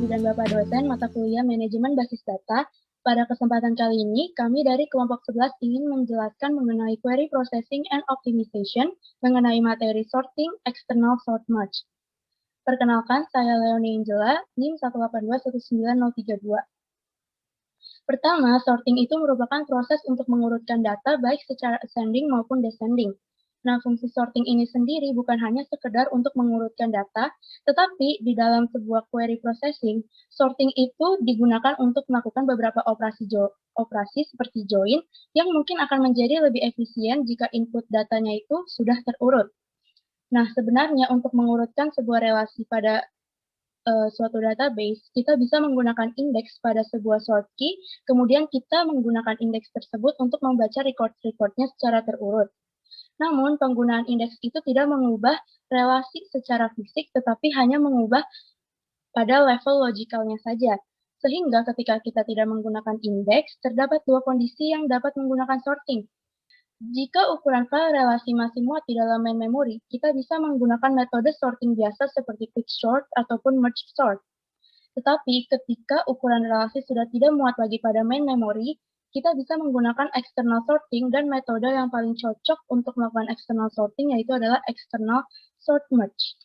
Ibu dan Bapak dosen mata kuliah Manajemen Basis Data. Pada kesempatan kali ini, kami dari kelompok 11 ingin menjelaskan mengenai query processing and optimization mengenai materi sorting external sort merge. Perkenalkan, saya Leonie Angela, NIM 1821932. Pertama, sorting itu merupakan proses untuk mengurutkan data baik secara ascending maupun descending. Nah, fungsi sorting ini sendiri bukan hanya sekedar untuk mengurutkan data, tetapi di dalam sebuah query processing, sorting itu digunakan untuk melakukan beberapa operasi seperti join yang mungkin akan menjadi lebih efisien jika input datanya itu sudah terurut. Nah, sebenarnya untuk mengurutkan sebuah relasi pada suatu database, kita bisa menggunakan indeks pada sebuah sort key, kemudian kita menggunakan indeks tersebut untuk membaca record-recordnya secara terurut. Namun, penggunaan indeks itu tidak mengubah relasi secara fisik, tetapi hanya mengubah pada level logikalnya saja. Sehingga ketika kita tidak menggunakan indeks, terdapat dua kondisi yang dapat menggunakan sorting. Jika ukuran file relasi masih muat di dalam main memory, kita bisa menggunakan metode sorting biasa seperti quicksort ataupun merge sort. Tetapi ketika ukuran relasi sudah tidak muat lagi pada main memory, kita bisa menggunakan external sorting dan metode yang paling cocok untuk melakukan external sorting yaitu adalah external sort merge.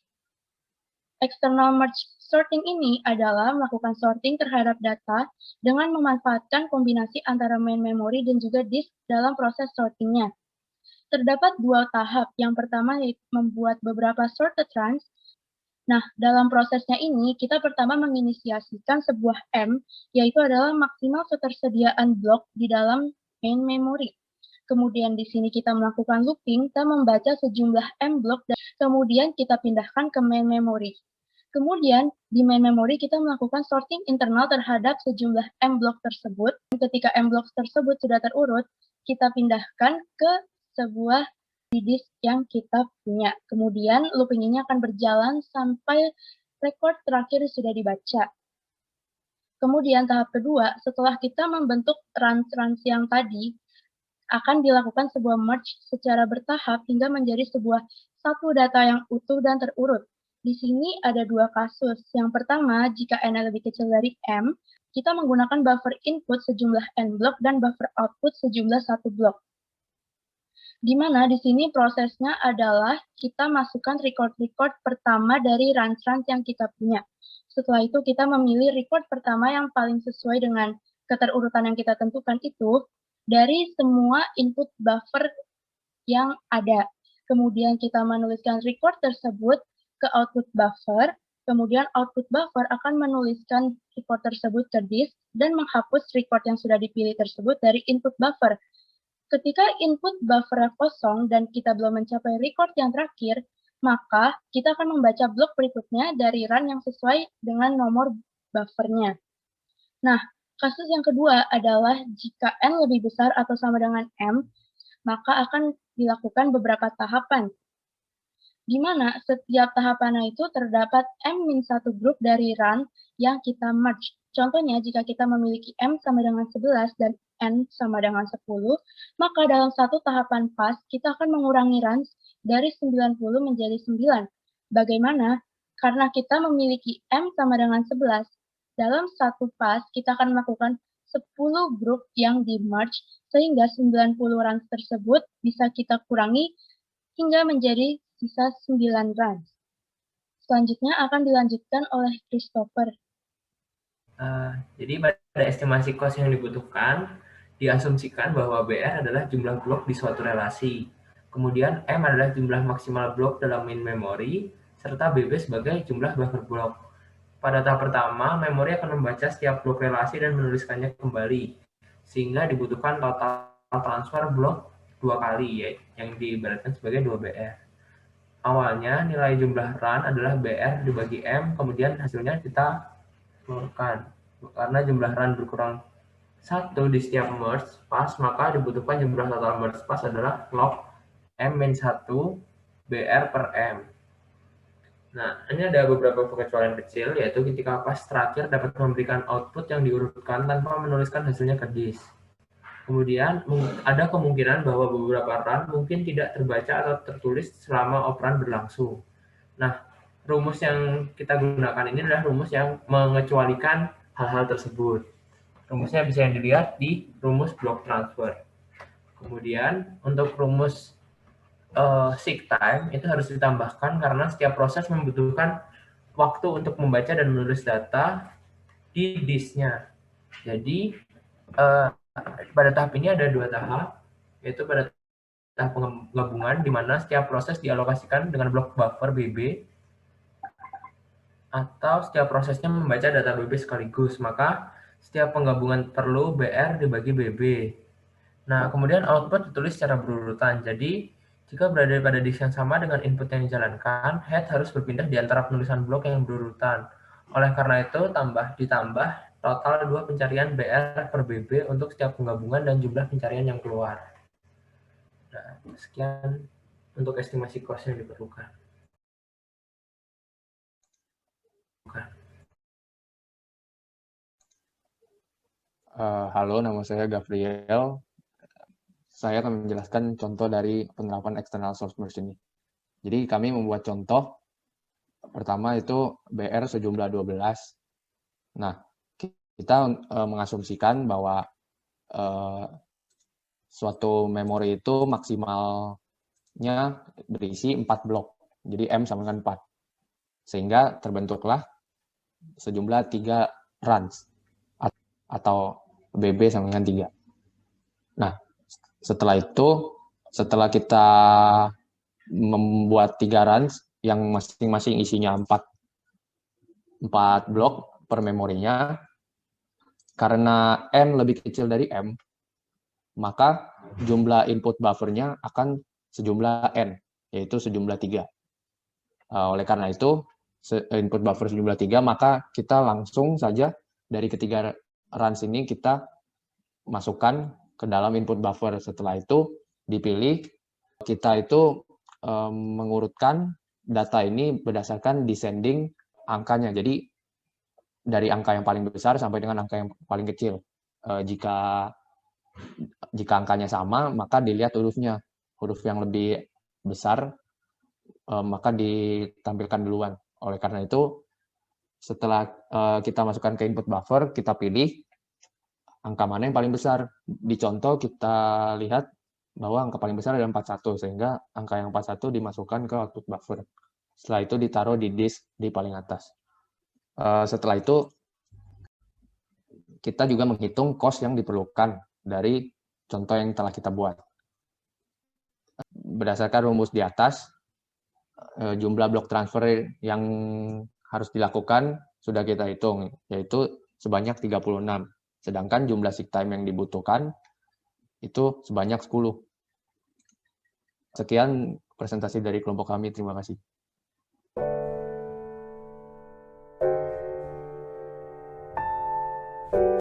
External merge sorting ini adalah melakukan sorting terhadap data dengan memanfaatkan kombinasi antara main memory dan juga disk dalam proses sortingnya. Terdapat dua tahap. Yang pertama yaitu membuat beberapa sorted runs. Nah, dalam prosesnya ini, kita pertama menginisiasikan sebuah M, yaitu adalah maksimal ketersediaan blok di dalam main memory. Kemudian di sini kita melakukan looping, kita membaca sejumlah M blok, dan kemudian kita pindahkan ke main memory. Kemudian, di main memory kita melakukan sorting internal terhadap sejumlah M blok tersebut. Ketika M blok tersebut sudah terurut, kita pindahkan ke sebuah di disk yang kita punya. Kemudian looping ini akan berjalan sampai record terakhir sudah dibaca. Kemudian tahap kedua, setelah kita membentuk runs yang tadi, akan dilakukan sebuah merge secara bertahap hingga menjadi sebuah satu data yang utuh dan terurut. Di sini ada dua kasus. Yang pertama, jika n lebih kecil dari m, kita menggunakan buffer input sejumlah n blok dan buffer output sejumlah 1 blok. Di mana di sini prosesnya adalah kita masukkan record-record pertama dari runs-runs yang kita punya. Setelah itu kita memilih record pertama yang paling sesuai dengan keterurutan yang kita tentukan itu dari semua input buffer yang ada. Kemudian kita menuliskan record tersebut ke output buffer, kemudian output buffer akan menuliskan record tersebut ke disk dan menghapus record yang sudah dipilih tersebut dari input buffer. Ketika input buffer kosong dan kita belum mencapai record yang terakhir, maka kita akan membaca blok berikutnya dari run yang sesuai dengan nomor buffernya. Nah, kasus yang kedua adalah jika n lebih besar atau sama dengan m, maka akan dilakukan beberapa tahapan. Di mana setiap tahapannya itu terdapat m-1 grup dari run yang kita merge. Contohnya, jika kita memiliki M sama dengan 11 dan N sama dengan 10, maka dalam satu tahapan pass, kita akan mengurangi runs dari 90 menjadi 9. Bagaimana? Karena kita memiliki M sama dengan 11, dalam satu pass, kita akan melakukan 10 grup yang di-merge, sehingga 90 runs tersebut bisa kita kurangi hingga menjadi sisa 9 runs. Selanjutnya akan dilanjutkan oleh Christopher. Jadi pada estimasi cost yang dibutuhkan, diasumsikan bahwa BR adalah jumlah blok di suatu relasi. Kemudian M adalah jumlah maksimal blok dalam main memory, serta BB sebagai jumlah buffer blok. Pada tahap pertama, memori akan membaca setiap blok relasi dan menuliskannya kembali, sehingga dibutuhkan total transfer blok 2 kali, yang diibaratkan sebagai 2BR. Awalnya, nilai jumlah run adalah BR dibagi M, kemudian hasilnya kita keluarkan. Karena jumlah run berkurang 1 di setiap merge pass, maka dibutuhkan jumlah total merge pass adalah log M-1 BR per M. Nah, ini ada beberapa pengecualian kecil, yaitu ketika pass terakhir dapat memberikan output yang diurutkan tanpa menuliskan hasilnya ke disk. Kemudian, ada kemungkinan bahwa beberapa run mungkin tidak terbaca atau tertulis selama operan berlangsung. Nah, rumus yang kita gunakan ini adalah rumus yang mengecualikan hal-hal tersebut. Rumusnya bisa yang dilihat di rumus block transfer. Kemudian untuk rumus seek time itu harus ditambahkan karena setiap proses membutuhkan waktu untuk membaca dan menulis data di disknya. Jadi pada tahap ini ada 2 tahap, yaitu pada tahap penggabungan di mana setiap proses dialokasikan dengan blok buffer BB atau setiap prosesnya membaca data BB sekaligus, maka setiap penggabungan perlu BR dibagi BB. Nah, kemudian output ditulis secara berurutan. Jadi, jika berada pada disk yang sama dengan input yang dijalankan, head harus berpindah di antara penulisan blok yang berurutan. Oleh karena itu, ditambah total 2 pencarian BR per BB untuk setiap penggabungan dan jumlah pencarian yang keluar. Nah, sekian untuk estimasi cost yang diperlukan. Halo, nama saya Gabriel. Saya akan menjelaskan contoh dari penerapan external source merge ini. Jadi kami membuat contoh, pertama itu BR sejumlah 12. Nah, kita mengasumsikan bahwa suatu memori itu maksimalnya berisi 4 blok. Jadi M sama dengan 4. Sehingga terbentuklah sejumlah 3 runs atau BB sama dengan 3. Nah, setelah itu, setelah kita membuat 3 runs yang masing-masing isinya 4 blok per memorinya, karena M lebih kecil dari M, maka jumlah input buffernya akan sejumlah N, yaitu sejumlah 3. Oleh karena itu, input buffer sejumlah 3, maka kita langsung saja dari ketiga runs ini kita masukkan ke dalam input buffer. Setelah itu dipilih, kita itu mengurutkan data ini berdasarkan descending angkanya. Jadi dari angka yang paling besar sampai dengan angka yang paling kecil. Jika angkanya sama, maka dilihat hurufnya. Huruf yang lebih besar maka ditampilkan duluan. Oleh karena itu, setelah kita masukkan ke input buffer, kita pilih angka mana yang paling besar. Di contoh kita lihat bahwa angka paling besar adalah 41, sehingga angka yang 41 dimasukkan ke output buffer. Setelah itu ditaruh di disk di paling atas. Setelah itu, kita juga menghitung cost yang diperlukan dari contoh yang telah kita buat. Berdasarkan rumus di atas, jumlah blok transfer yang harus dilakukan sudah kita hitung, yaitu sebanyak 36. Sedangkan jumlah seek time yang dibutuhkan itu sebanyak 10. Sekian presentasi dari kelompok kami. Terima kasih.